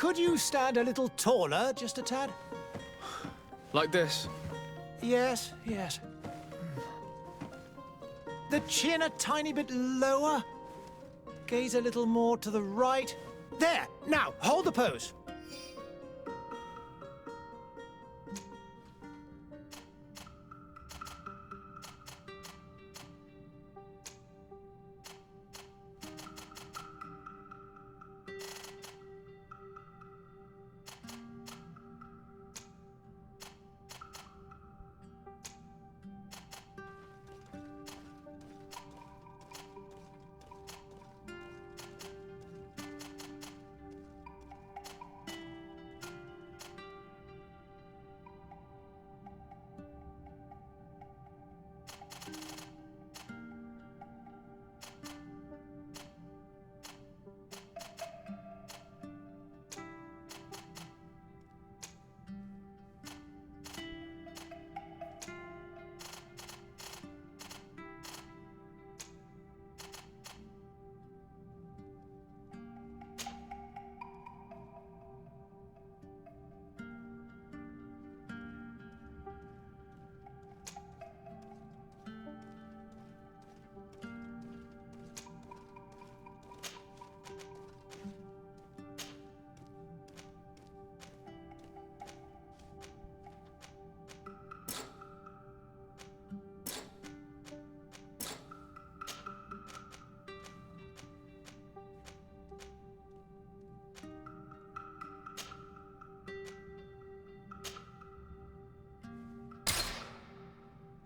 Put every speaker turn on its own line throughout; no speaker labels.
Could you stand a little taller, just a tad?
Like this?
Yes, yes. The chin a tiny bit lower. Gaze a little more to the right. There! Now, hold the pose.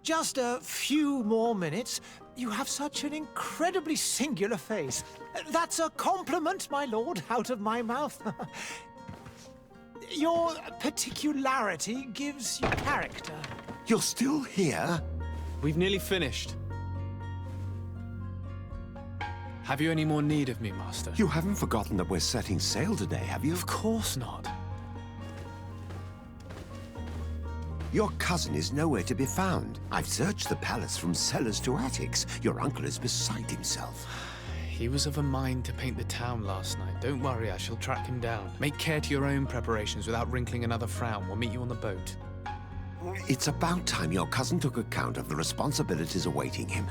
Just a few more minutes. You have such an incredibly singular face. That's a compliment, my lord, out of my mouth. Your particularity gives you character.
You're still here?
We've nearly finished. Have you any more need of me, Master?
You haven't forgotten that we're setting sail today, have you?
Of course not.
Your cousin is nowhere to be found. I've searched the palace from cellars to attics. Your uncle is beside himself.
He was of a mind to paint the town last night. Don't worry, I shall track him down. Make care to your own preparations without wrinkling another frown. We'll meet you on the boat.
It's about time your cousin took account of the responsibilities awaiting him.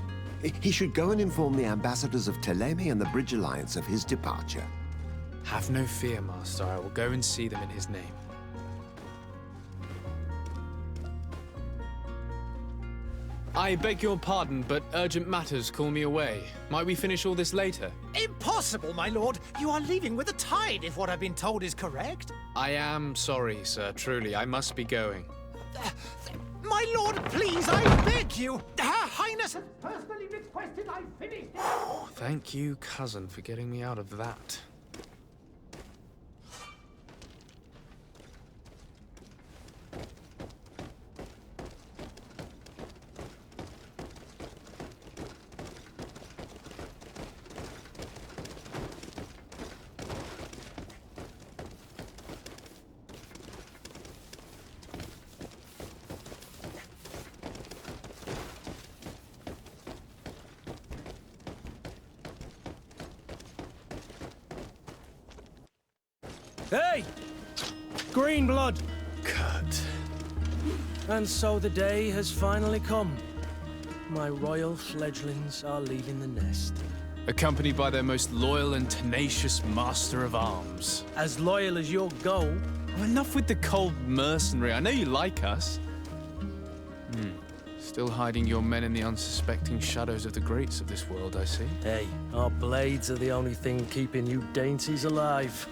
He should go and inform the ambassadors of Teleme and the Bridge Alliance of his departure.
Have no fear, Master. I will go and see them in his name. I beg your pardon, but urgent matters call me away. Might we finish all this later?
Impossible, my lord. You are leaving with the tide, if what I've been told is correct.
I am sorry, sir. Truly, I must be going.
My lord, please, I beg you. Her Highness has personally requested I finish.
Thank you, cousin, for getting me out of that.
Hey! Green blood!
Kurt.
And so the day has finally come. My royal fledglings are leaving the nest.
Accompanied by their most loyal and tenacious master of arms.
As loyal as your goal.
Oh, enough with the cold mercenary. I know you like us. Still hiding your men in the unsuspecting shadows of the greats of this world, I see.
Hey, our blades are the only thing keeping you dainties alive.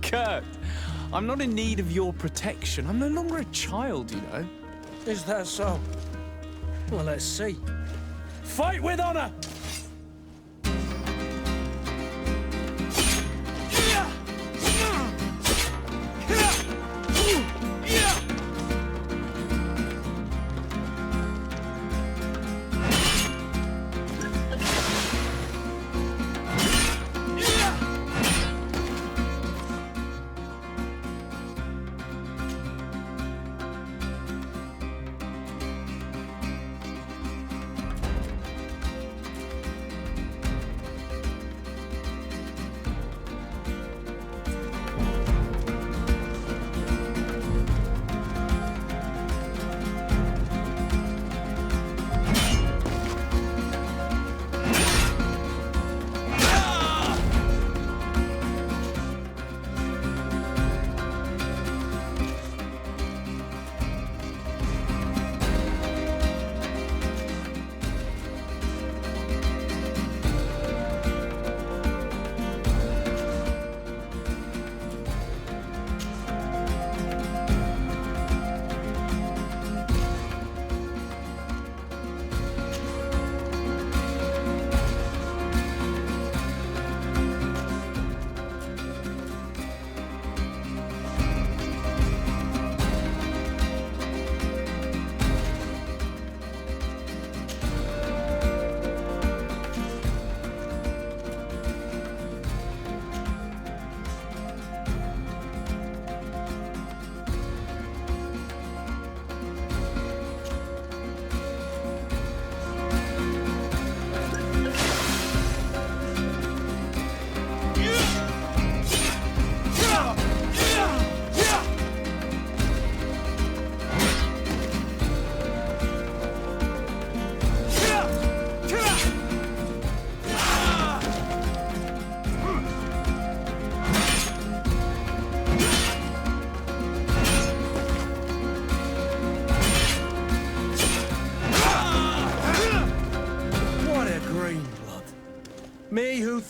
Kurt, I'm not in need of your protection. I'm no longer a child, you know.
Is that so? Well, let's see. Fight with honor!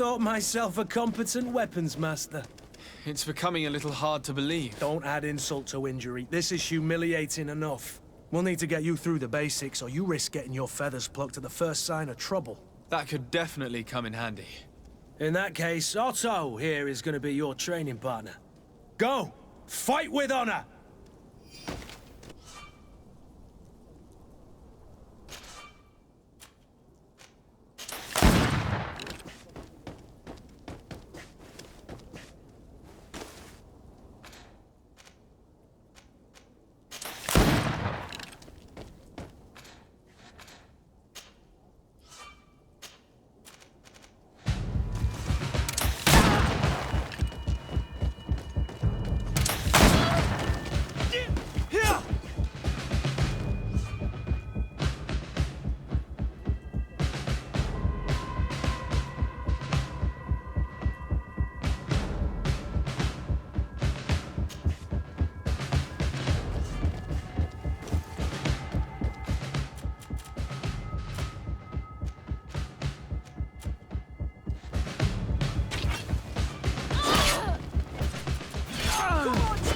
thought myself a competent weapons master.
It's becoming a little hard to believe.
Don't add insult to injury. This is humiliating enough. We'll need to get you through the basics, or you risk getting your feathers plucked at the first sign of trouble.
That could definitely come in handy.
In that case, Otto here is going to be your training partner. Go! Fight with honor!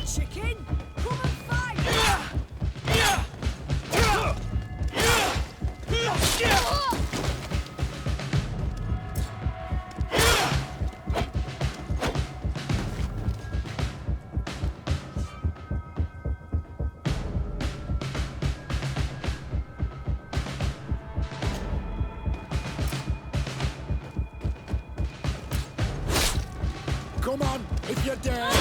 Chicken, come and fight!
Come on, if you're dead.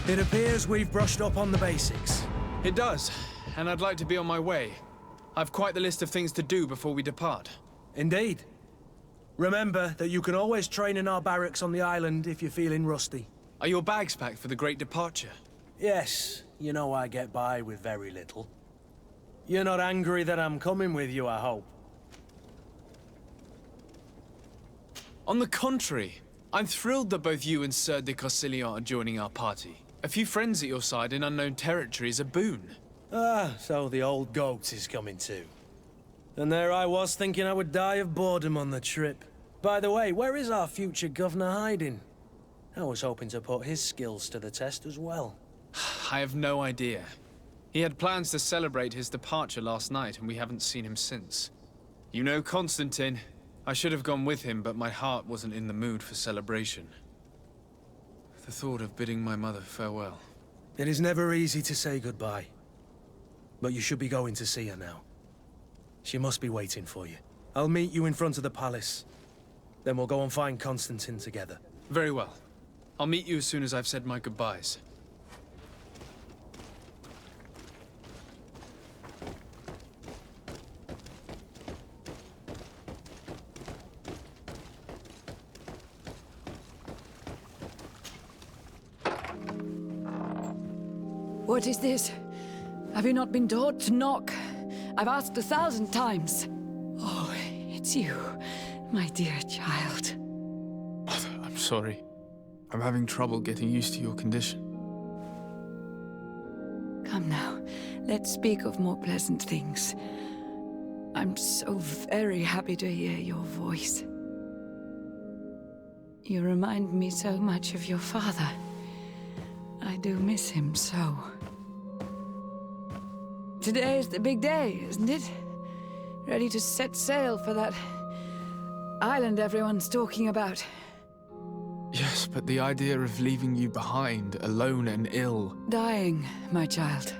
It appears we've brushed up on the basics.
It does, and I'd like to be on my way. I've quite the list of things to do before we depart.
Indeed. Remember that you can always train in our barracks on the island if you're feeling rusty.
Are your bags packed for the great departure?
Yes, you know I get by with very little. You're not angry that I'm coming with you, I hope.
On the contrary, I'm thrilled that both you and Sir de Corsillon are joining our party. A few friends at your side in unknown territory is a boon.
Ah, so the old goat is coming too. And there I was thinking I would die of boredom on the trip. By the way, where is our future governor hiding? I was hoping to put his skills to the test as well.
I have no idea. He had plans to celebrate his departure last night, and we haven't seen him since. You know Constantine. I should have gone with him, but my heart wasn't in the mood for celebration. The thought of bidding my mother farewell.
It is never easy to say goodbye. But you should be going to see her now. She must be waiting for you. I'll meet you in front of the palace. Then we'll go and find Constantine together.
Very well. I'll meet you as soon as I've said my goodbyes.
What is this? Have you not been taught to knock? I've asked 1,000 times. Oh, it's you, my dear child.
Mother, I'm sorry. I'm having trouble getting used to your condition.
Come now, let's speak of more pleasant things. I'm so very happy to hear your voice. You remind me so much of your father. I do miss him so. Today is the big day, isn't it? Ready to set sail for that island everyone's talking about.
Yes, but the idea of leaving you behind, alone and ill...
Dying, my child.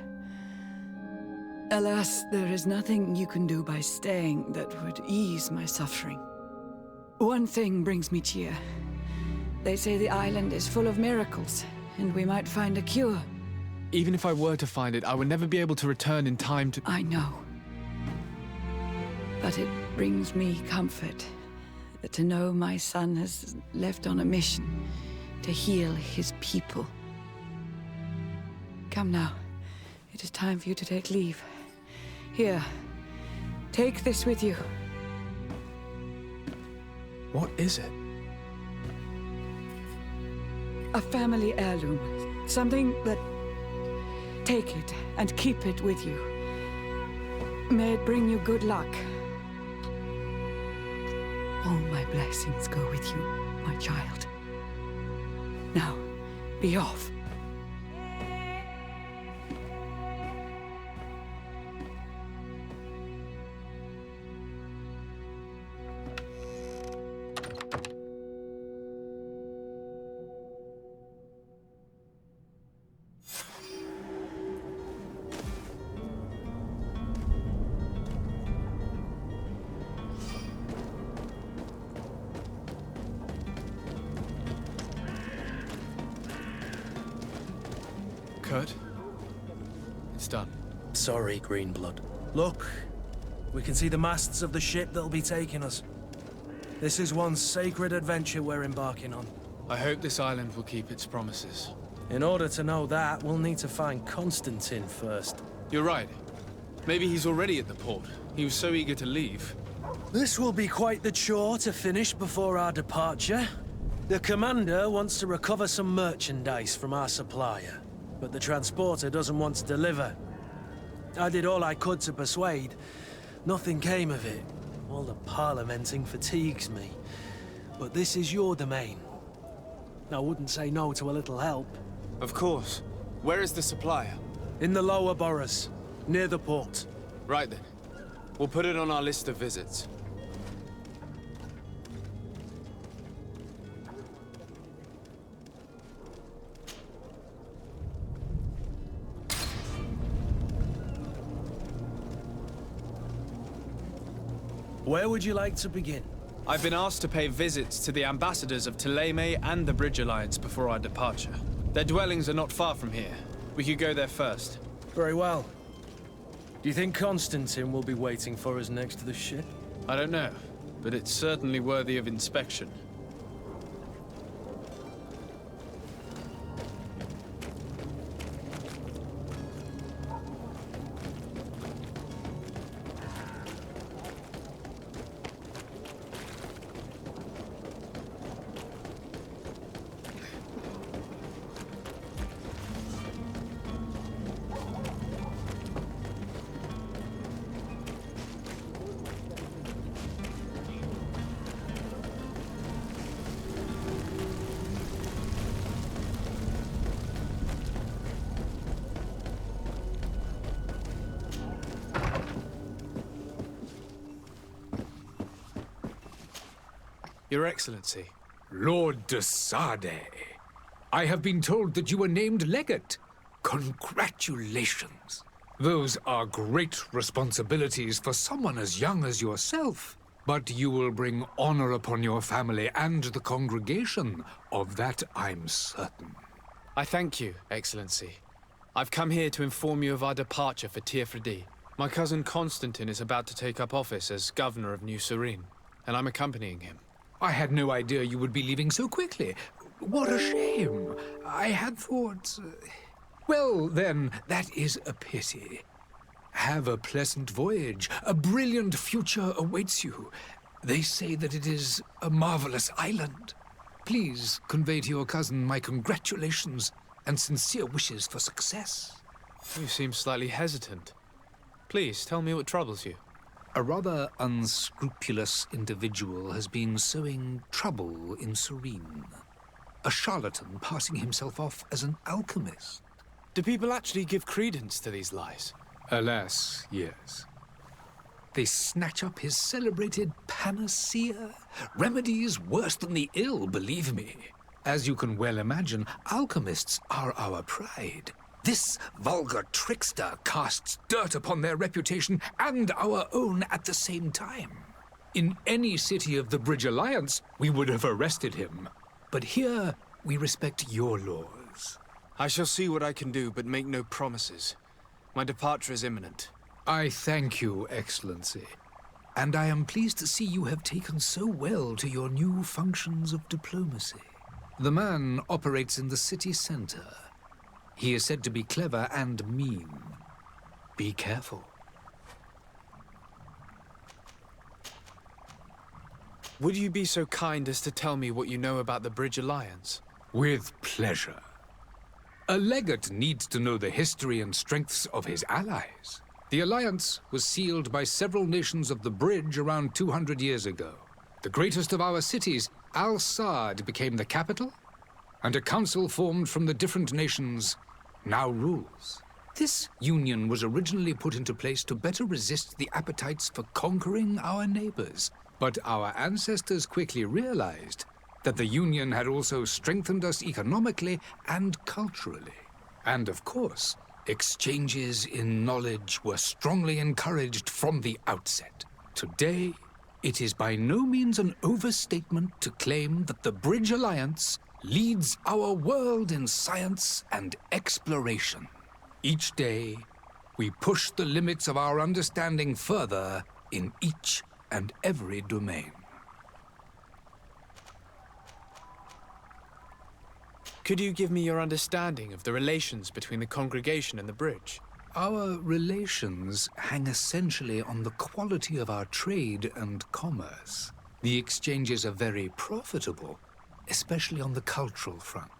Alas, there is nothing you can do by staying that would ease my suffering. One thing brings me cheer. They say the island is full of miracles, and we might find a cure.
Even if I were to find it, I would never be able to return in time to...
I know. But it brings me comfort to know my son has left on a mission to heal his people. Come now. It is time for you to take leave. Here, take this with you.
What is it?
A family heirloom. Something that... Take it and keep it with you. May it bring you good luck. All my blessings go with you, my child. Now, be off.
Kurt, it's done.
Sorry, Greenblood. Look, we can see the masts of the ship that'll be taking us. This is one sacred adventure we're embarking on.
I hope this island will keep its promises.
In order to know that, we'll need to find Constantine first.
You're right. Maybe he's already at the port. He was so eager to leave.
This will be quite the chore to finish before our departure. The commander wants to recover some merchandise from our supplier, but the transporter doesn't want to deliver. I did all I could to persuade. Nothing came of it. All the parliamenting fatigues me. But this is your domain. I wouldn't say no to a little help.
Of course. Where is the supplier?
In the lower boroughs, near the port.
Right then. We'll put it on our list of visits.
Where would you like to begin?
I've been asked to pay visits to the ambassadors of Thélème and the Bridge Alliance before our departure. Their dwellings are not far from here. We could go there first.
Very well. Do you think Constantine will be waiting for us next to the ship?
I don't know, but it's certainly worthy of inspection. Your Excellency.
Lord de Sade, I have been told that you were named legate. Congratulations. Those are great responsibilities for someone as young as yourself. But you will bring honor upon your family and the congregation. Of that I'm certain.
I thank you, Excellency. I've come here to inform you of our departure for Tiefredi. My cousin Constantine is about to take up office as governor of New Serene, and I'm accompanying him.
I had no idea you would be leaving so quickly. What a shame. I had thought... Well, then, that is a pity. Have a pleasant voyage. A brilliant future awaits you. They say that it is a marvelous island. Please convey to your cousin my congratulations and sincere wishes for success.
You seem slightly hesitant. Please, tell me what troubles you.
A rather unscrupulous individual has been sowing trouble in Serene. A charlatan passing himself off as an alchemist.
Do people actually give credence to these lies?
Alas, yes. They snatch up his celebrated panacea. Remedies worse than the ill, believe me. As you can well imagine, alchemists are our pride. This vulgar trickster casts dirt upon their reputation and our own at the same time. In any city of the Bridge Alliance, we would have arrested him. But here, we respect your laws.
I shall see what I can do, but make no promises. My departure is imminent.
I thank you, Excellency. And I am pleased to see you have taken so well to your new functions of diplomacy. The man operates in the city center. He is said to be clever and mean. Be careful.
Would you be so kind as to tell me what you know about the Bridge Alliance?
With pleasure. A legate needs to know the history and strengths of his allies. The alliance was sealed by several nations of the Bridge around 200 years ago. The greatest of our cities, Al-Saad, became the capital, and a council formed from the different nations now rules. This union was originally put into place to better resist the appetites for conquering our neighbors. But our ancestors quickly realized that the union had also strengthened us economically and culturally. And of course, exchanges in knowledge were strongly encouraged from the outset. Today, it is by no means an overstatement to claim that the Bridge Alliance leads our world in science and exploration. Each day, we push the limits of our understanding further in each and every domain.
Could you give me your understanding of the relations between the congregation and the bridge?
Our relations hang essentially on the quality of our trade and commerce. The exchanges are very profitable, especially on the cultural front.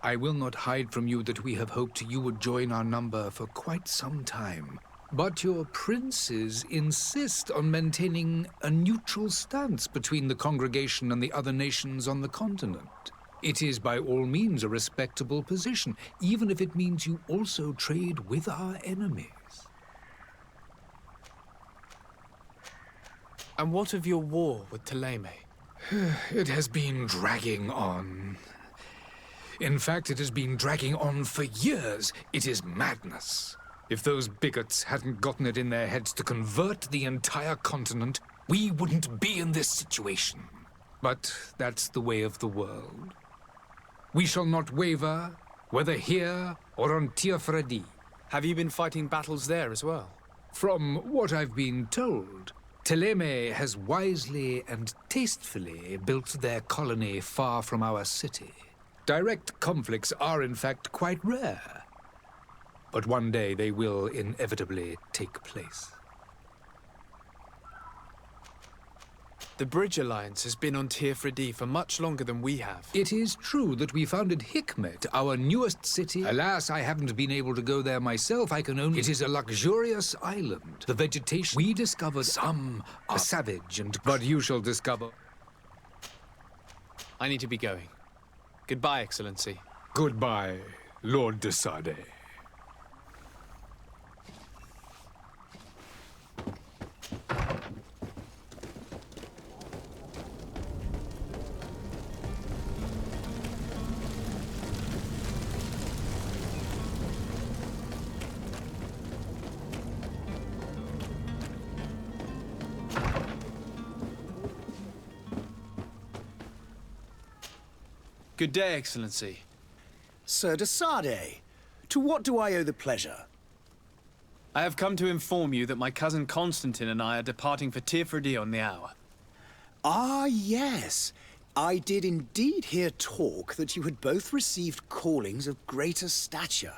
I will not hide from you that we have hoped you would join our number for quite some time. But your princes insist on maintaining a neutral stance between the congregation and the other nations on the continent. It is by all means a respectable position, even if it means you also trade with our enemies.
And what of your war with Thélème?
It has been dragging on. In fact, it has been dragging on for years. It is madness. If those bigots hadn't gotten it in their heads to convert the entire continent, we wouldn't be in this situation. But that's the way of the world. We shall not waver, whether here or on Tiafredi.
Have you been fighting battles there as well?
From what I've been told, Thélème has wisely and tastefully built their colony far from our city. Direct conflicts are in fact quite rare. But one day they will inevitably take place.
The Bridge Alliance has been on Tiafredi for much longer than we have.
It is true that we founded Hikmet, our newest city. Alas, I haven't been able to go there myself. I can only... It is a luxurious island. The vegetation we discovered, some are savage and... But you shall discover...
I need to be going. Goodbye, Excellency.
Goodbye, Lord de Sade.
Good day, Excellency.
Sir de Sade, to what do I owe the pleasure?
I have come to inform you that my cousin Constantine and I are departing for Tiafredi on the hour.
Ah, yes. I did indeed hear talk that you had both received callings of greater stature.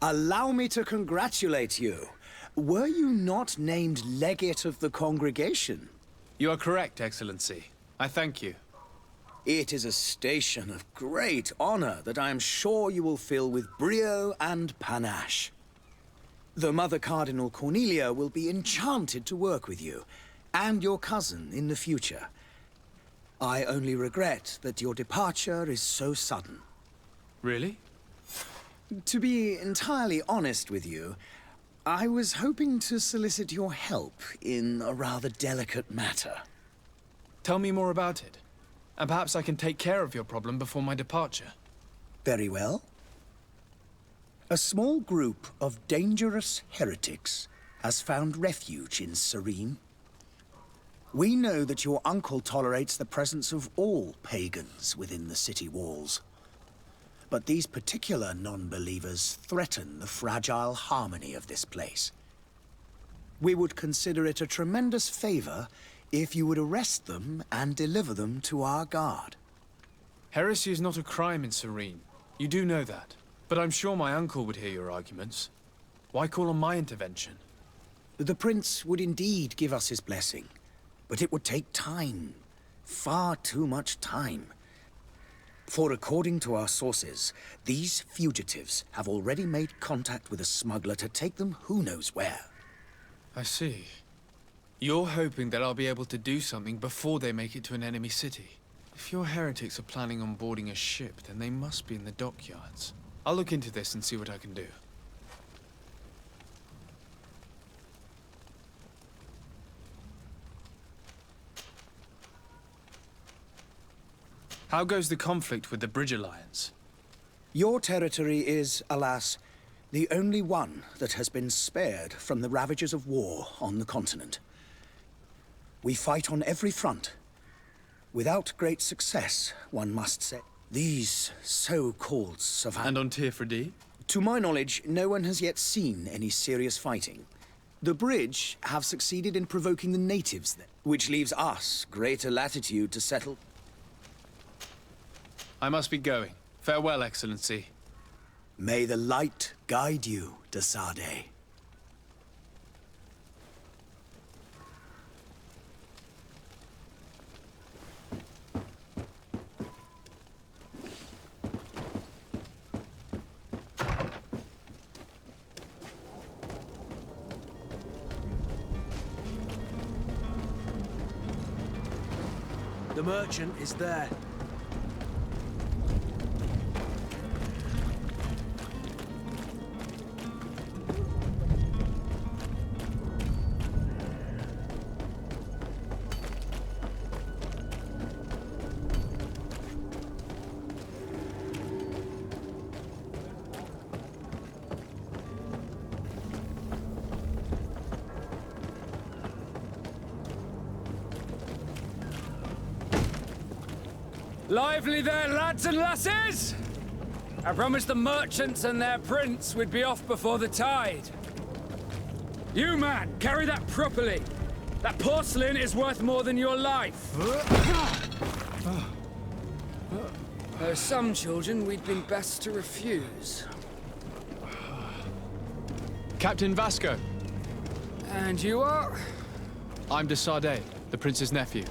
Allow me to congratulate you. Were you not named legate of the congregation?
You are correct, Excellency. I thank you.
It is a station of great honor that I am sure you will fill with brio and panache. The Mother Cardinal Cornelia will be enchanted to work with you, and your cousin in the future. I only regret that your departure is so sudden.
Really?
To be entirely honest with you, I was hoping to solicit your help in a rather delicate matter.
Tell me more about it. And perhaps I can take care of your problem before my departure.
Very well. A small group of dangerous heretics has found refuge in Serene. We know that your uncle tolerates the presence of all pagans within the city walls. But these particular non-believers threaten the fragile harmony of this place. We would consider it a tremendous favor if you would arrest them and deliver them to our guard.
Heresy is not a crime in Serene. You do know that. But I'm sure my uncle would hear your arguments. Why call on my intervention?
The prince would indeed give us his blessing, but it would take time. Far too much time. For according to our sources, these fugitives have already made contact with a smuggler to take them who knows where.
I see. You're hoping that I'll be able to do something before they make it to an enemy city. If your heretics are planning on boarding a ship, then they must be in the dockyards. I'll look into this and see what I can do. How goes the conflict with the Bridge Alliance?
Your territory is, alas, the only one that has been spared from the ravages of war on the continent. We fight on every front. Without great success, one must say. These so-called savants...
And on Tier
To my knowledge, no one has yet seen any serious fighting. The Bridge have succeeded in provoking the natives there, which leaves us greater latitude to settle.
I must be going. Farewell, Excellency.
May the light guide you, Desade.
The merchant is there.
Lively there, lads and lasses! I promised the merchants and their prince we'd be off before the tide. You, man, carry that properly. That porcelain is worth more than your life. There are some children we'd been best to refuse.
Captain Vasco.
And you are?
I'm Desade, the prince's nephew.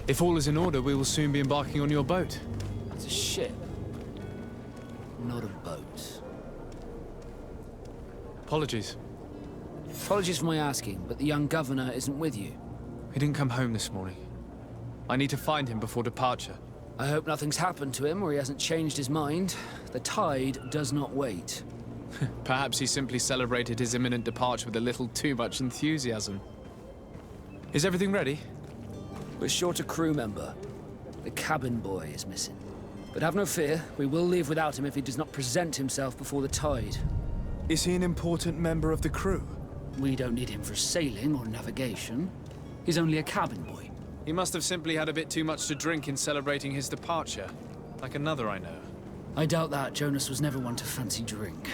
If all is in order, we will soon be embarking on your boat.
It's a ship, not a boat.
Apologies.
Apologies for my asking, but the young governor isn't with you.
He didn't come home this morning. I need to find him before departure.
I hope nothing's happened to him or he hasn't changed his mind. The tide does not wait.
Perhaps he simply celebrated his imminent departure with a little too much enthusiasm. Is everything ready?
We're short a crew member. The cabin boy is missing. But have no fear, we will leave without him if he does not present himself before the tide.
Is he an important member of the crew?
We don't need him for sailing or navigation. He's only a cabin boy.
He must have simply had a bit too much to drink in celebrating his departure. Like another I know.
I doubt that. Jonas was never one to fancy drink.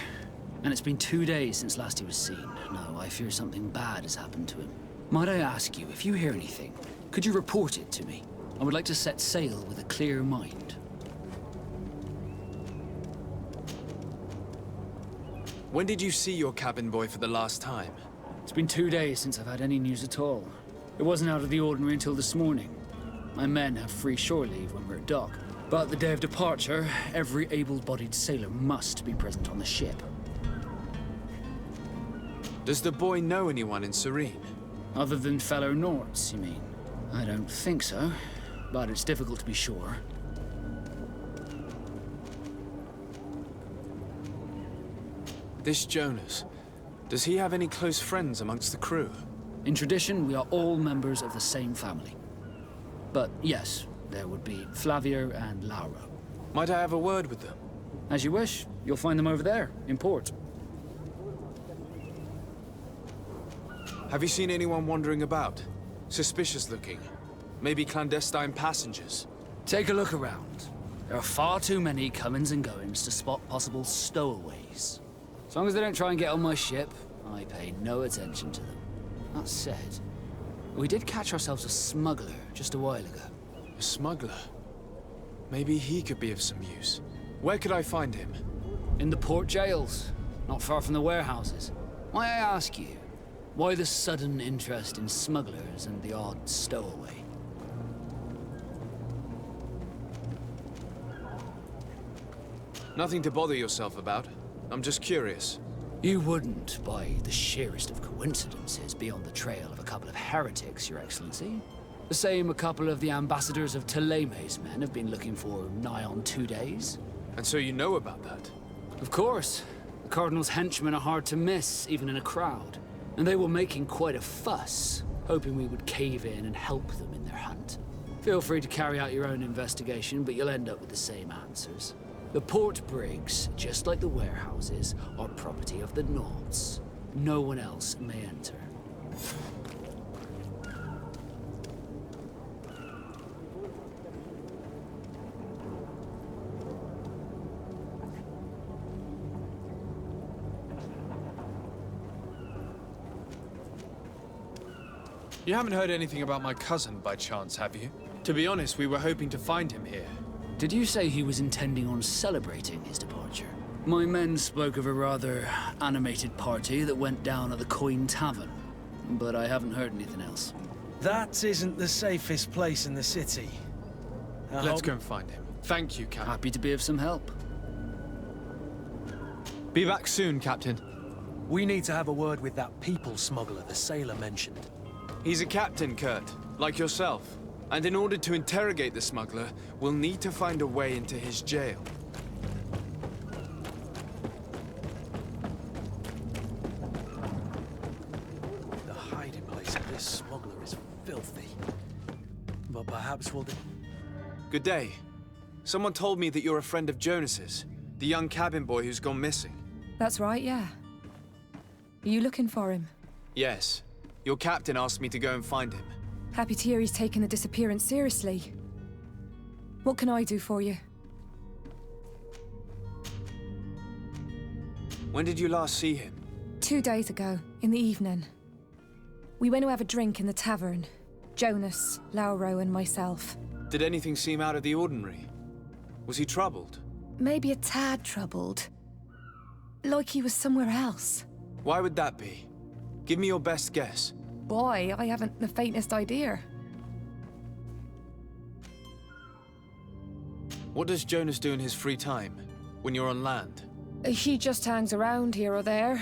And it's been 2 days since last he was seen. No, I fear something bad has happened to him. Might I ask you, if you hear anything, could you report it to me? I would like to set sail with a clear mind.
When did you see your cabin boy for the last time?
It's been 2 days since I've had any news at all. It wasn't out of the ordinary until this morning. My men have free shore leave when we're at dock. But the day of departure, every able-bodied sailor must be present on the ship.
Does the boy know anyone in Serene?
Other than fellow Norts, you mean? I don't think so, but it's difficult to be sure.
This Jonas, does he have any close friends amongst the crew?
In tradition, we are all members of the same family. But yes, there would be Flavio and Laura.
Might I have a word with them?
As you wish. You'll find them over there, in port.
Have you seen anyone wandering about? Suspicious looking. Maybe clandestine passengers.
Take a look around. There are far too many comings and goings to spot possible stowaways. As long as they don't try and get on my ship, I pay no attention to them. That said, we did catch ourselves a smuggler just a while ago.
A smuggler? Maybe he could be of some use. Where could I find him?
In the port jails, not far from the warehouses. May I ask you, why the sudden interest in smugglers and the odd stowaway?
Nothing to bother yourself about. I'm just curious.
You wouldn't, by the sheerest of coincidences, be on the trail of a couple of heretics, Your Excellency. The same a couple of the ambassadors of Teleme's men have been looking for nigh on 2 days.
And so you know about that?
Of course. The Cardinal's henchmen are hard to miss, even in a crowd. And they were making quite a fuss, hoping we would cave in and help them in their hunt. Feel free to carry out your own investigation, but you'll end up with the same answers. The port brigs, just like the warehouses, are property of the Nauts. No one else may enter.
You haven't heard anything about my cousin by chance, have you? To be honest, we were hoping to find him here.
Did you say he was intending on celebrating his departure? My men spoke of a rather animated party that went down at the Coin Tavern, but I haven't heard anything else.
That isn't the safest place in the city.
Let's go and find him. Thank you, Captain.
Happy to be of some help.
Be back soon, Captain.
We need to have a word with that people smuggler the sailor mentioned.
He's a captain, Kurt, like yourself. And in order to interrogate the smuggler, we'll need to find a way into his jail.
The hiding place of this smuggler is filthy. But perhaps we'll...
Good day. Someone told me that you're a friend of Jonas's, the young cabin boy who's gone missing.
That's right, yeah. Are you looking for him?
Yes. Your captain asked me to go and find him.
Happy to hear he's taken the disappearance seriously. What can I do for you?
When did you last see him?
2 days ago, in the evening. We went to have a drink in the tavern. Jonas, Lauro, and myself.
Did anything seem out of the ordinary? Was he troubled?
Maybe a tad troubled. Like he was somewhere else.
Why would that be? Give me your best guess.
Boy, I haven't the faintest idea.
What does Jonas do in his free time, when you're on land?
He just hangs around here or there.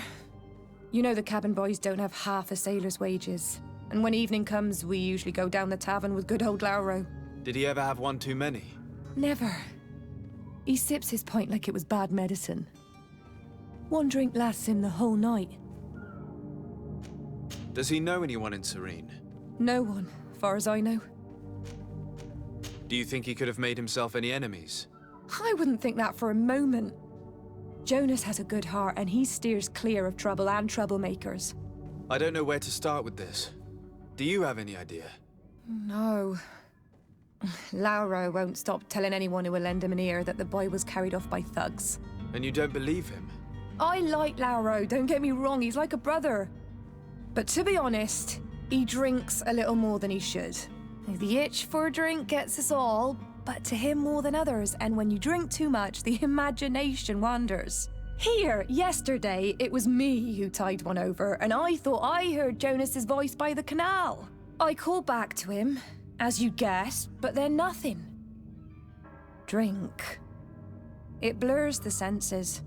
You know the cabin boys don't have half a sailor's wages. And when evening comes, we usually go down the tavern with good old Lauro.
Did he ever have one too many?
Never. He sips his pint like it was bad medicine. One drink lasts him the whole night.
Does he know anyone in Serene?
No one, far as I know.
Do you think he could have made himself any enemies?
I wouldn't think that for a moment. Jonas has a good heart and he steers clear of trouble and troublemakers.
I don't know where to start with this. Do you have any idea?
No. Lauro won't stop telling anyone who will lend him an ear that the boy was carried off by thugs.
And you don't believe him?
I like Lauro, don't get me wrong, he's like a brother. But to be honest, he drinks a little more than he should. The itch for a drink gets us all, but to him more than others, and when you drink too much, the imagination wanders. Here, yesterday, it was me who tied one over, and I thought I heard Jonas's voice by the canal. I called back to him, as you guessed, but then nothing. Drink. It blurs the senses.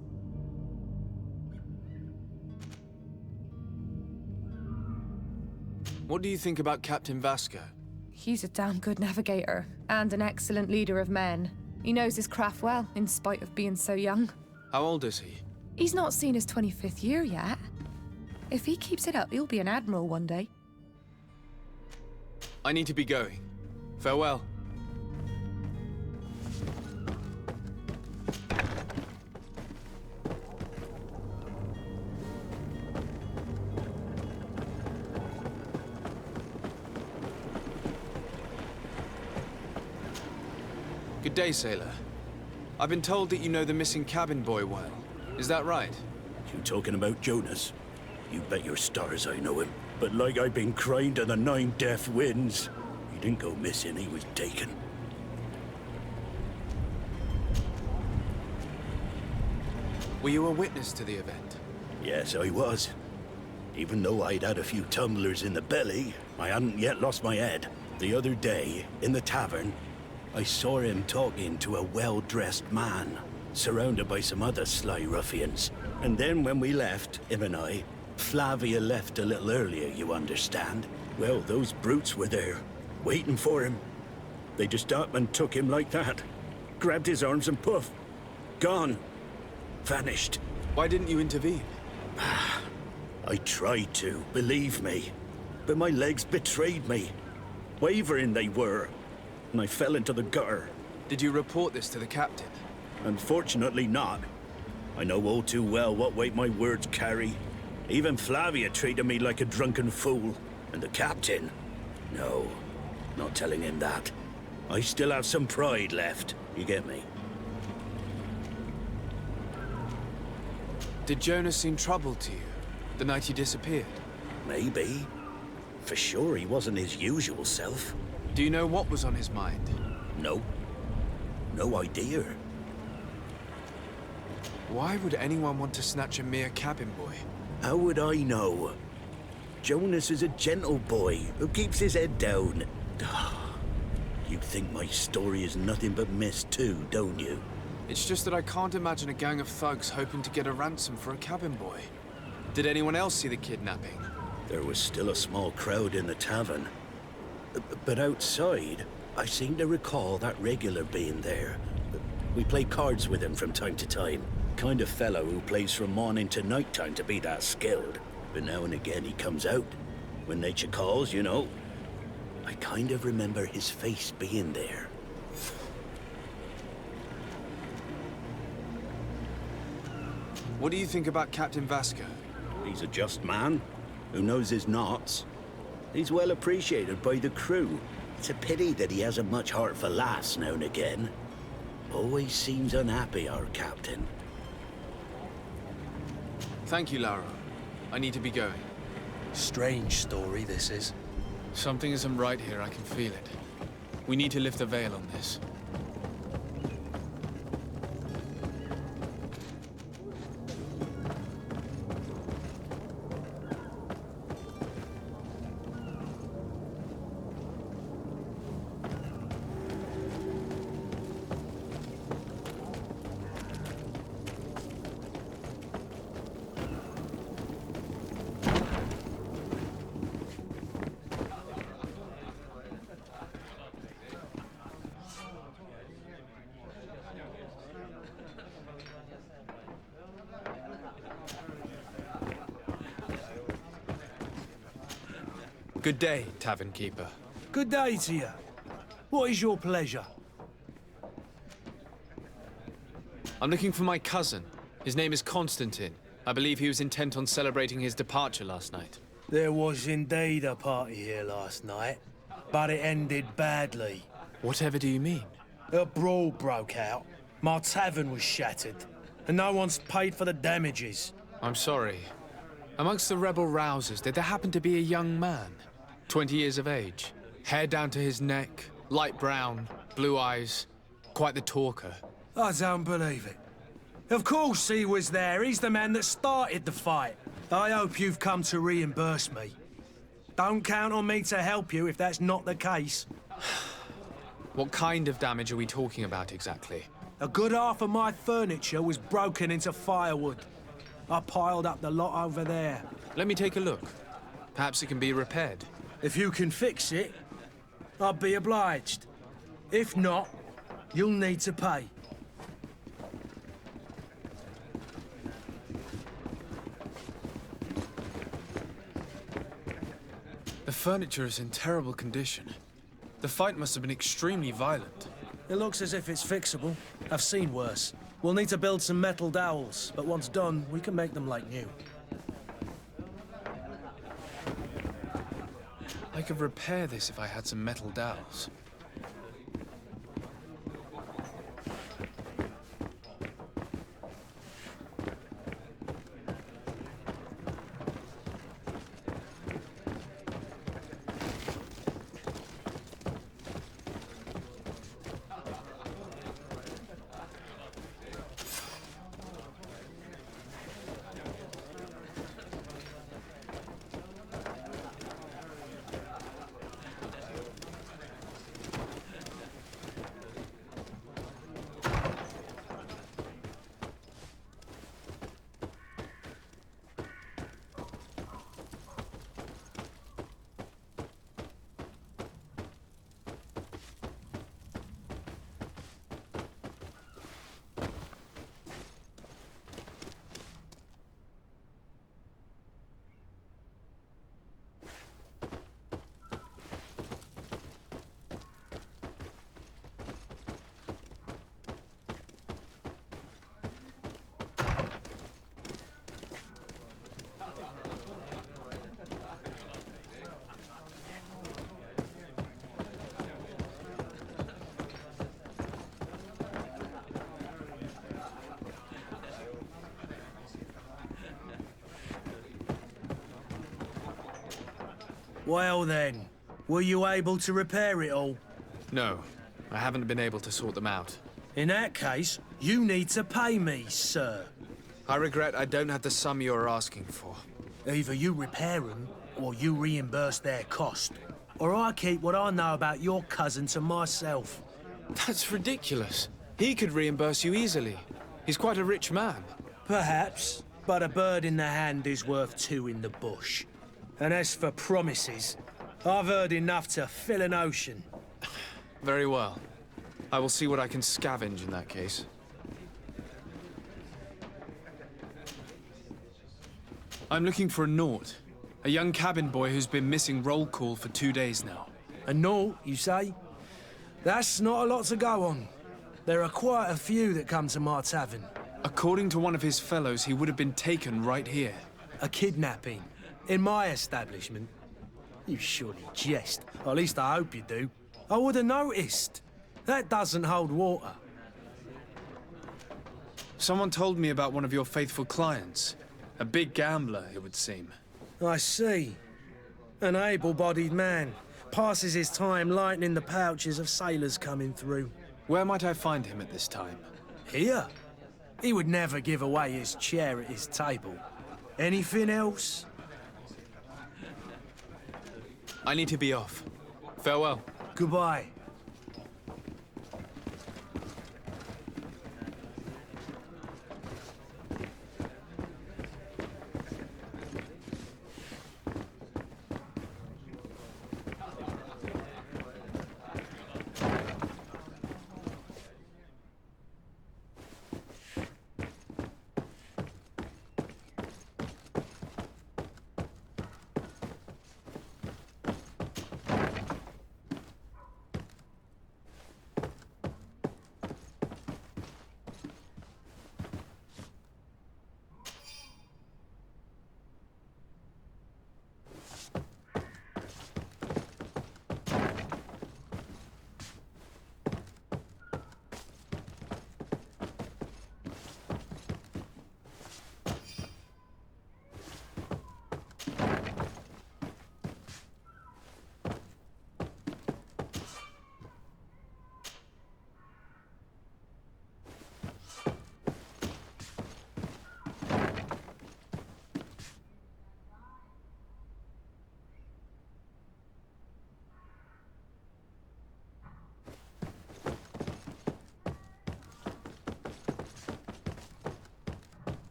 What do you think about Captain Vasco?
He's a damn good navigator, and an excellent leader of men. He knows his craft well, in spite of being so young.
How old is he?
He's not seen his 25th year yet. If he keeps it up, he'll be an admiral one day.
I need to be going. Farewell. Good day, sailor. I've been told that you know the missing cabin boy well. Is that right?
You talking about Jonas? You bet your stars I know him. But like I've been crying to the 9 deaf winds, he didn't go missing, he was taken.
Were you a witness to the event?
Yes, I was. Even though I'd had a few tumblers in the belly, I hadn't yet lost my head. The other day, in the tavern, I saw him talking to a well-dressed man. surrounded by some other sly ruffians. And then when we left, him and I, Flavia left a little earlier, you understand. Well, those brutes were there, waiting for him. They just up and took him like that. Grabbed his arms and poof, gone. Vanished.
Why didn't you intervene?
I tried to, believe me. But my legs betrayed me. Wavering they were. And I fell into the gutter.
Did you report this to the captain?
Unfortunately not. I know all too well what weight my words carry. Even Flavia treated me like a drunken fool. And the captain? No, not telling him that. I still have some pride left. You get me?
Did Jonas seem troubled to you the night he disappeared?
Maybe. For sure he wasn't his usual self.
Do you know what was on his mind?
No. No idea.
Why would anyone want to snatch a mere cabin boy?
How would I know? Jonas is a gentle boy who keeps his head down. You think my story is nothing but mist too, don't you?
It's just that I can't imagine a gang of thugs hoping to get a ransom for a cabin boy. Did anyone else see the kidnapping?
There was still a small crowd in the tavern. But outside, I seem to recall that regular being there. We play cards with him from time to time. Kind of fellow who plays from morning to night time to be that skilled. But now and again he comes out. When nature calls, you know. I kind of remember his face being there.
What do you think about Captain Vasco?
He's a just man who knows his knots. He's well appreciated by the crew. It's a pity that he hasn't much heart for laughs now and again. Always seems unhappy, our captain.
Thank you, Lara. I need to be going.
Strange story, this is.
Something isn't right here, I can feel it. We need to lift the veil on this. Good day, tavern keeper.
Good day to you. What is your pleasure?
I'm looking for my cousin. His name is Constantine. I believe he was intent on celebrating his departure last night.
There was indeed a party here last night, but it ended badly.
Whatever do you mean?
A brawl broke out. My tavern was shattered, and no one's paid for the damages.
I'm sorry. Amongst the rebel rousers, did there happen to be a young man? 20 years of age, hair down to his neck, light brown, blue eyes, quite the talker.
I don't believe it. Of course he was there. He's the man that started the fight. I hope you've come to reimburse me. Don't count on me to help you if that's not the case.
What kind of damage are we talking about exactly?
A good half of my furniture was broken into firewood. I piled up the lot over there.
Let me take a look. Perhaps it can be repaired.
If you can fix it, I'd be obliged. If not, you'll need to pay.
The furniture is in terrible condition. The fight must have been extremely violent.
It looks as if it's fixable. I've seen worse. We'll need to build some metal dowels, but once done, we can make them like new.
I could repair this if I had some metal dowels.
Well then, were you able to repair it all?
No, I haven't been able to sort them out.
In that case, you need to pay me, sir.
I regret I don't have the sum you are asking for.
Either you repair them, or you reimburse their cost. Or I keep what I know about your cousin to myself.
That's ridiculous. He could reimburse you easily. He's quite a rich man.
Perhaps, but a bird in the hand is worth two in the bush. And as for promises, I've heard enough to fill an ocean.
Very well. I will see what I can scavenge in that case. I'm looking for a Naut. A young cabin boy who's been missing roll call for 2 days now.
A Naut, you say? That's not a lot to go on. There are quite a few that come to my tavern.
According to one of his fellows, he would have been taken right here.
A kidnapping? In my establishment? You surely jest. Or at least I hope you do. I would have noticed. That doesn't hold water.
Someone told me about one of your faithful clients. A big gambler, it would seem.
I see. An able-bodied man. Passes his time lightening the pouches of sailors coming through.
Where might I find him at this time?
Here? He would never give away his chair at his table. Anything else?
I need to be off. Farewell.
Goodbye.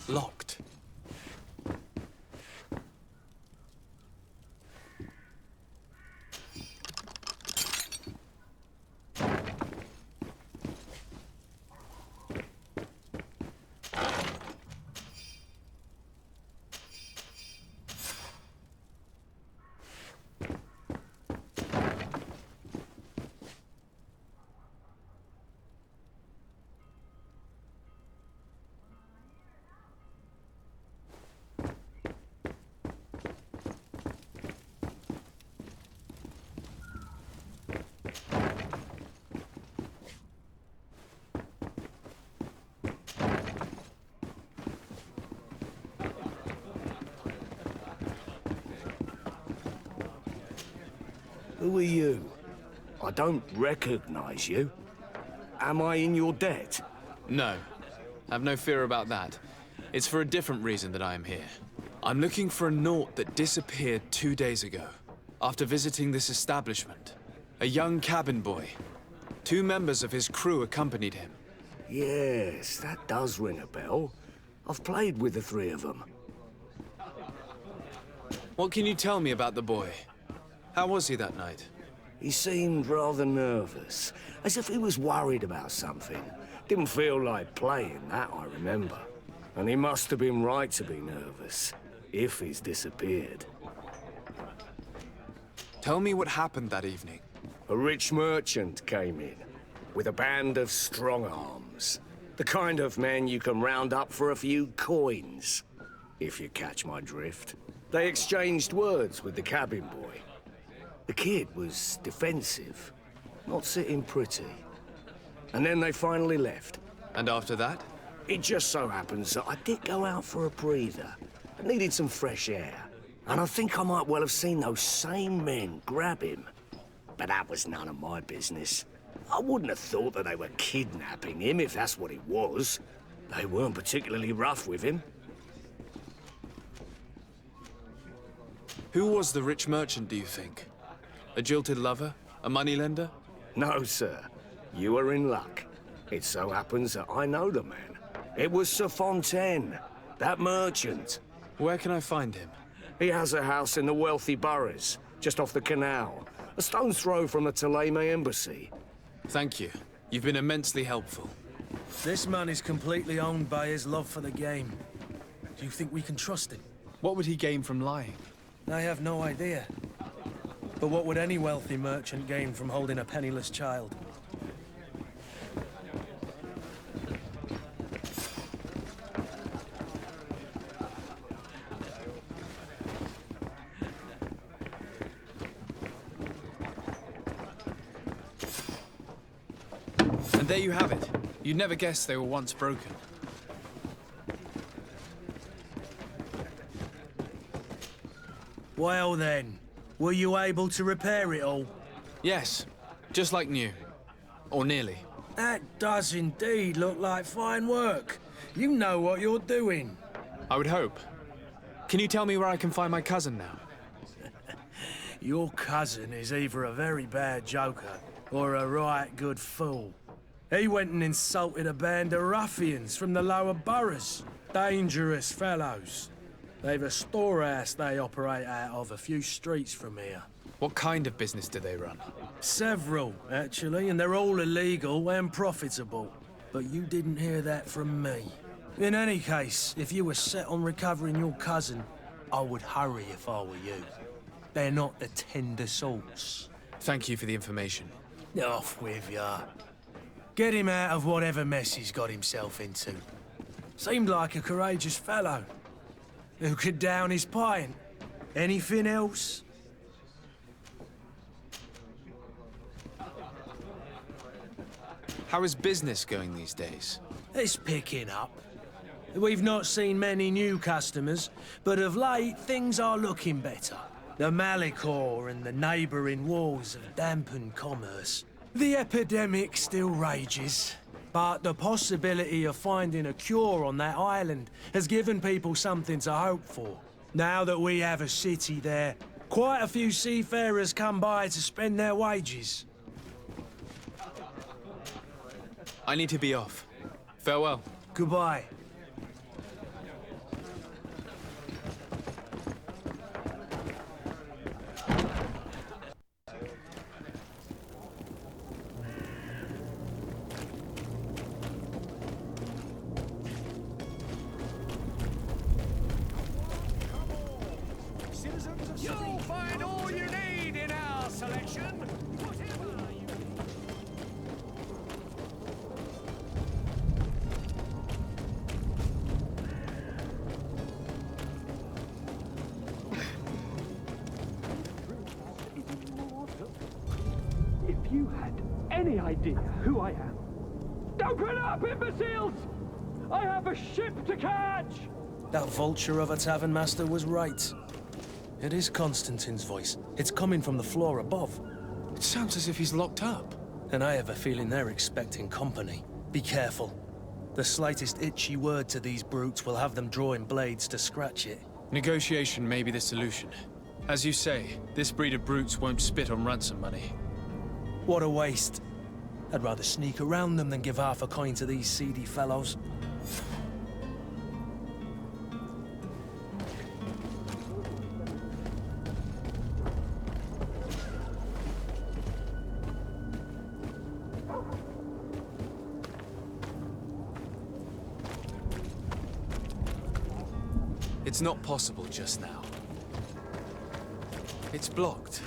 Locked.
Who are you? I don't recognize you. Am I in your debt?
No. Have no fear about that. It's for a different reason that I am here. I'm looking for a Naut that disappeared 2 days ago, after visiting this establishment. A young cabin boy. 2 members of his crew accompanied him.
Yes, that does ring a bell. I've played with the 3 of them.
What can you tell me about the boy? How was he that night?
He seemed rather nervous, as if he was worried about something. Didn't feel like playing, that I remember. And he must have been right to be nervous, if he's disappeared.
Tell me what happened that evening.
A rich merchant came in, with a band of strong arms. The kind of men you can round up for a few coins, if you catch my drift. They exchanged words with the cabin boy. The kid was defensive, not sitting pretty. And then they finally left.
And after that?
It just so happens that I did go out for a breather. I needed some fresh air. And I think I might well have seen those same men grab him. But that was none of my business. I wouldn't have thought that they were kidnapping him, if that's what it was. They weren't particularly rough with him.
Who was the rich merchant, do you think? A jilted lover? A moneylender?
No, sir. You are in luck. It so happens that I know the man. It was Sir Fontaine, that merchant.
Where can I find him?
He has a house in the wealthy boroughs, just off the canal. A stone's throw from the Thélème embassy.
Thank you. You've been immensely helpful.
This man is completely owned by his love for the game. Do you think we can trust him?
What would he gain from lying?
I have no idea. But what would any wealthy merchant gain from holding a penniless child?
And there you have it. You'd never guess they were once broken.
Well then, were you able to repair it all?
Yes, just like new. Or nearly.
That does indeed look like fine work. You know what you're doing.
I would hope. Can you tell me where I can find my cousin now?
Your cousin is either a very bad joker or a right good fool. He went and insulted a band of ruffians from the lower boroughs. Dangerous fellows. They've a storehouse they operate out of a few streets from here.
What kind of business do they run?
Several, actually, and they're all illegal and profitable. But you didn't hear that from me. In any case, if you were set on recovering your cousin, I would hurry if I were you. They're not the tender sorts.
Thank you for the information.
Off with ya. Get him out of whatever mess he's got himself into. Seemed like a courageous fellow. Who could down his pint? Anything else?
How is business going these days?
It's picking up. We've not seen many new customers, but of late things are looking better. The Malicor and the neighbouring wars have dampened commerce. The epidemic still rages, but the possibility of finding a cure on that island has given people something to hope for. Now that we have a city there, quite a few seafarers come by to spend their wages.
I need to be off. Farewell.
Goodbye.
You'll find all you need in our selection.
If you had any idea who I am. Open up, imbeciles! I have a ship to catch!
That vulture of a tavern master was right. It is Constantine's voice. It's coming from the floor above.
It sounds as if he's locked up.
And I have a feeling they're expecting company. Be careful. The slightest itchy word to these brutes will have them drawing blades to scratch it.
Negotiation may be the solution. As you say, this breed of brutes won't spit on ransom money.
What a waste. I'd rather sneak around them than give half a coin to these seedy fellows.
It's not possible just now. It's blocked.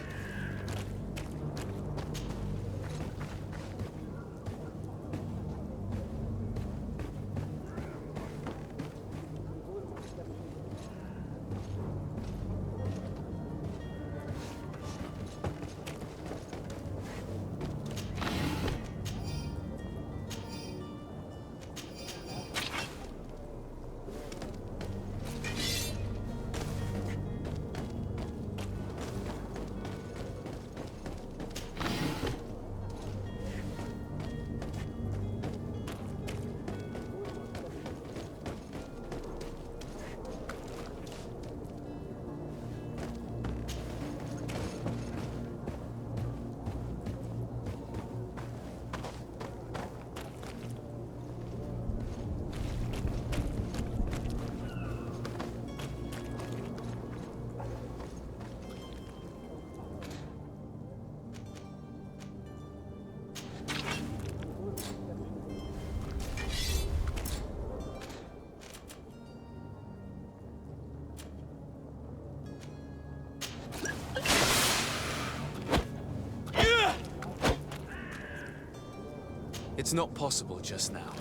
It's not possible just now.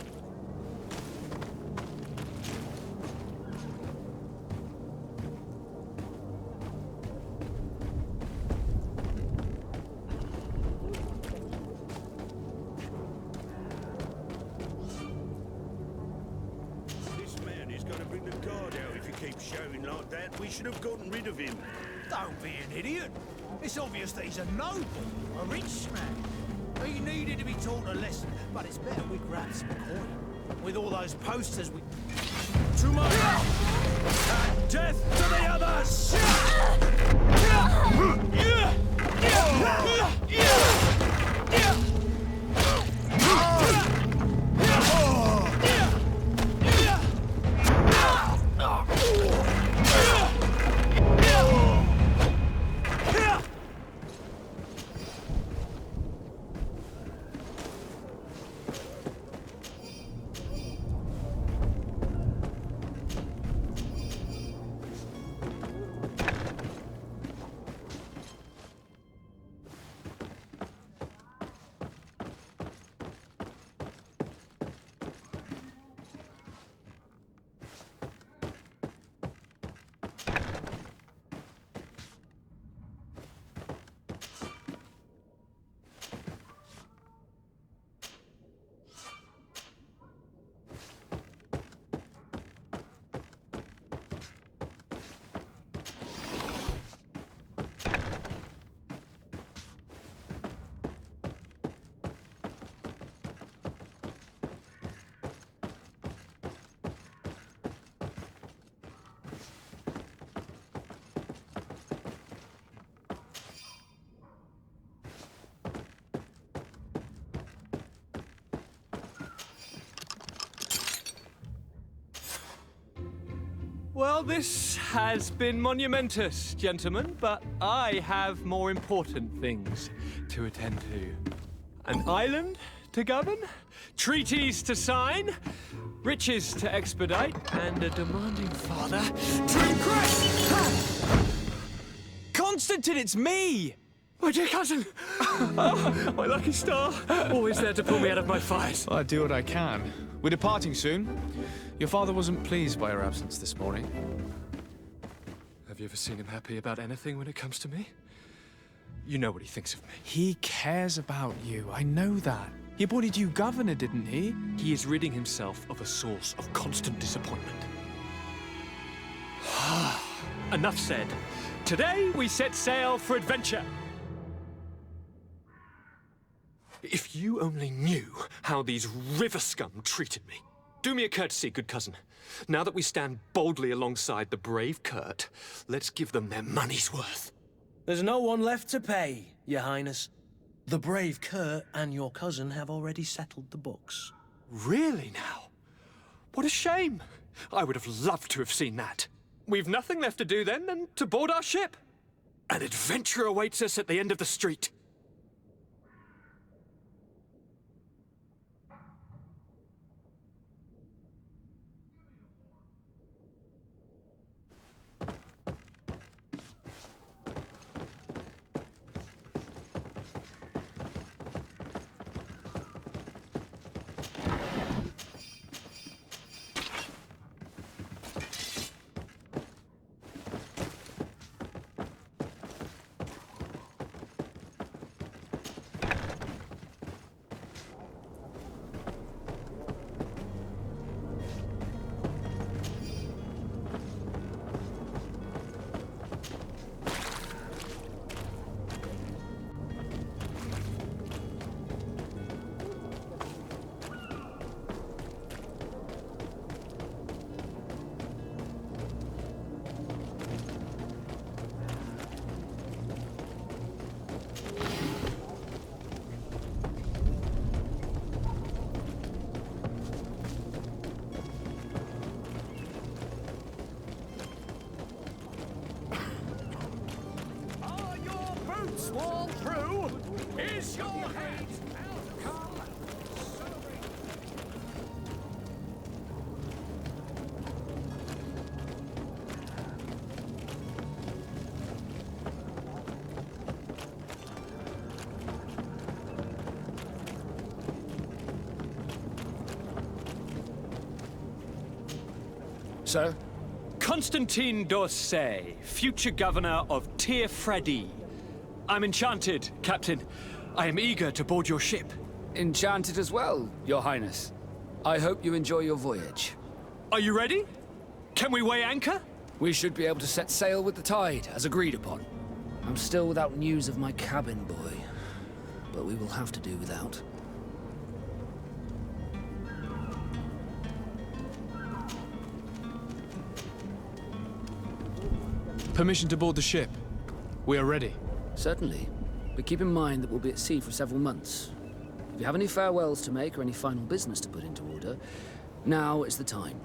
This man is going to bring the guard out if he keeps shouting like that. We should have gotten rid of him.
Don't be an idiot. It's obvious that he's a noble, a rich man. He needed to be taught a lesson, but it's better we grab some coin. With all those posters we...
Too much! And death to the others! Well, this has been monumentous, gentlemen, but I have more important things to attend to. An island to govern, treaties to sign, riches to expedite, and a demanding father to impress!
Constantine, it's me!
My dear cousin! Oh, my lucky star! Always there to pull me out of my fires.
Well, I do what I can. We're departing soon. Your father wasn't pleased by your absence this morning.
Have you ever seen him happy about anything when it comes to me? You know what he thinks of me.
He cares about you, I know that. He appointed you governor, didn't he?
He is ridding himself of a source of constant disappointment. Enough said. Today we set sail for adventure. If you only knew how these river scum treated me. Do me a courtesy, good cousin. Now that we stand boldly alongside the brave Kurt, let's give them their money's worth.
There's no one left to pay, Your Highness. The brave Kurt and your cousin have already settled the books.
Really now? What a shame. I would have loved to have seen that. We've nothing left to do then than to board our ship. An adventure awaits us at the end of the street.
sir?
Constantine d'Orsay, future governor of Tir-Freddy. I'm enchanted, Captain. I am eager to board your ship.
Enchanted as well, Your Highness. I hope you enjoy your voyage.
Are you ready? Can we weigh anchor?
We should be able to set sail with the tide, as agreed upon. I'm still without news of my cabin boy, but we will have to do without.
Permission to board the ship. We are ready.
Certainly. But keep in mind that we'll be at sea for several months. If you have any farewells to make or any final business to put into order, now is the time.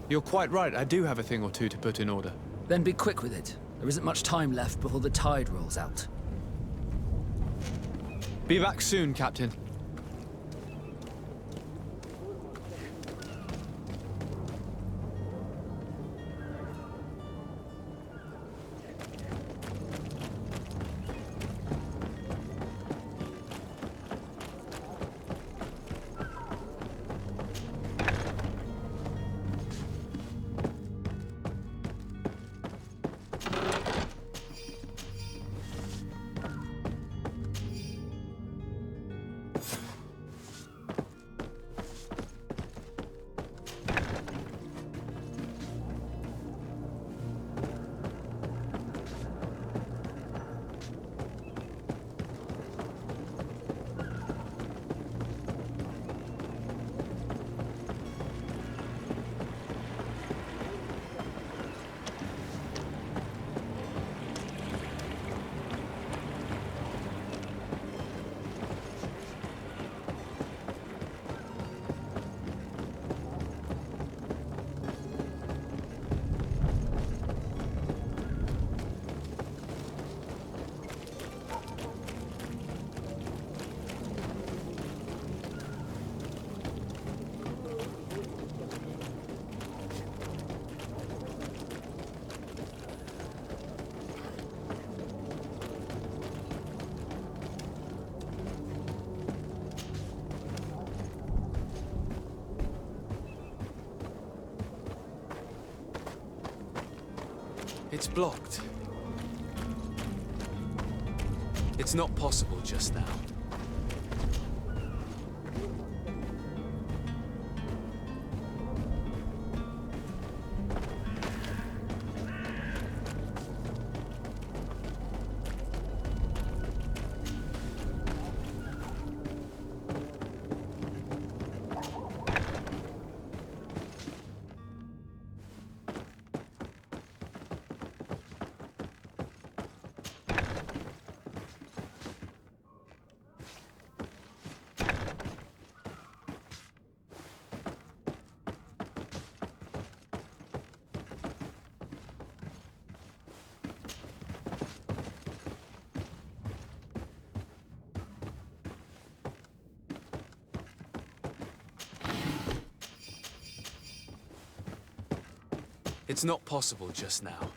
You're quite right, I do have a thing or two to put in order.
Then be quick with it. There isn't much time left before the tide rolls out.
Be back soon, Captain. It's blocked. It's not possible just now. It's not possible just now.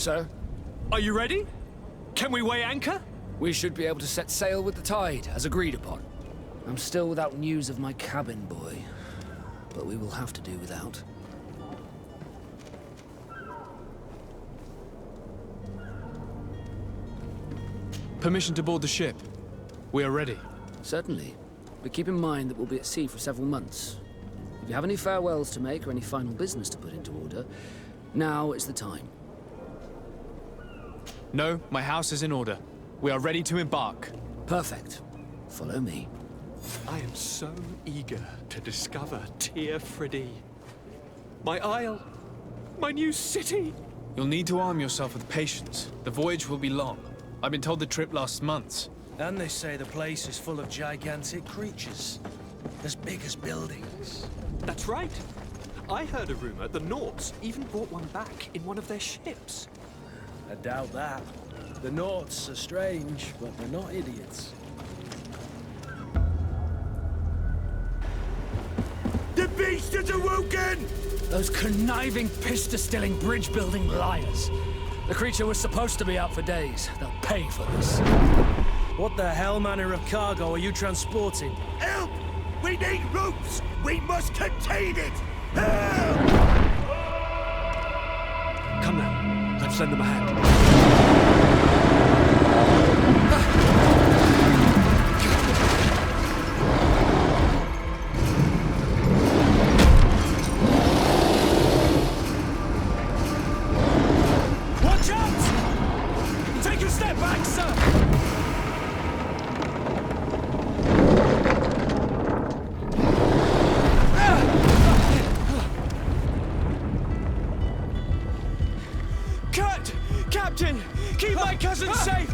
sir.
Are you ready? Can we weigh anchor?
We should be able to set sail with the tide, as agreed upon. I'm still without news of my cabin boy, but we will have to do without.
Permission to board the ship. We are ready.
Certainly. But keep in mind that we'll be at sea for several months. If you have any farewells to make or any final business to put into order, now is the time.
No, my house is in order. We are ready to embark.
Perfect. Follow me.
I am so eager to discover Tir Friddy. My isle. My new city.
You'll need to arm yourself with patience. The voyage will be long. I've been told the trip lasts months.
And they say the place is full of gigantic creatures. As big as buildings.
That's right. I heard a rumor the Nauts even brought one back in one of their ships.
I doubt that. The Nauts are strange, but they're not idiots.
The beast is awoken!
Those conniving, pista-stilling, bridge-building liars. The creature was supposed to be out for days. They'll pay for this.
What the hell manner of cargo are you transporting?
Help! We need ropes! We must contain it! Help!
Come now, let's lend them a hand.
Watch out! Take a step back, sir!
Captain! Keep my cousin safe!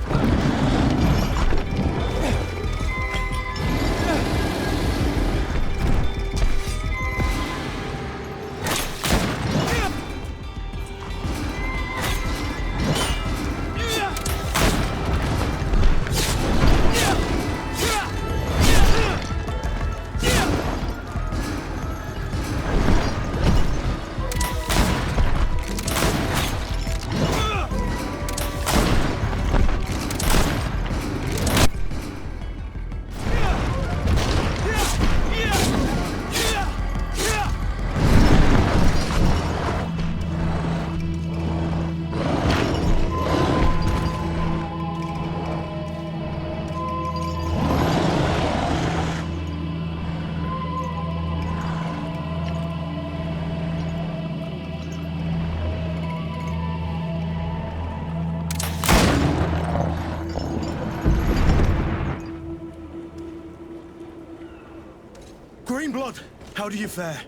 Greenblood, how do you fare?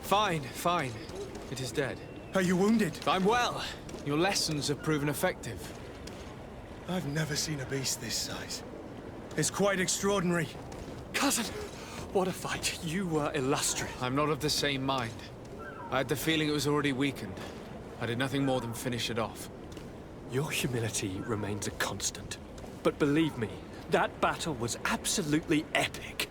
Fine, fine. It is dead.
Are you wounded?
I'm well. Your lessons have proven effective.
I've never seen a beast this size. It's quite extraordinary.
Cousin, what a fight. You were illustrious.
I'm not of the same mind. I had the feeling it was already weakened. I did nothing more than finish it off.
Your humility remains a constant. But believe me, that battle was absolutely epic.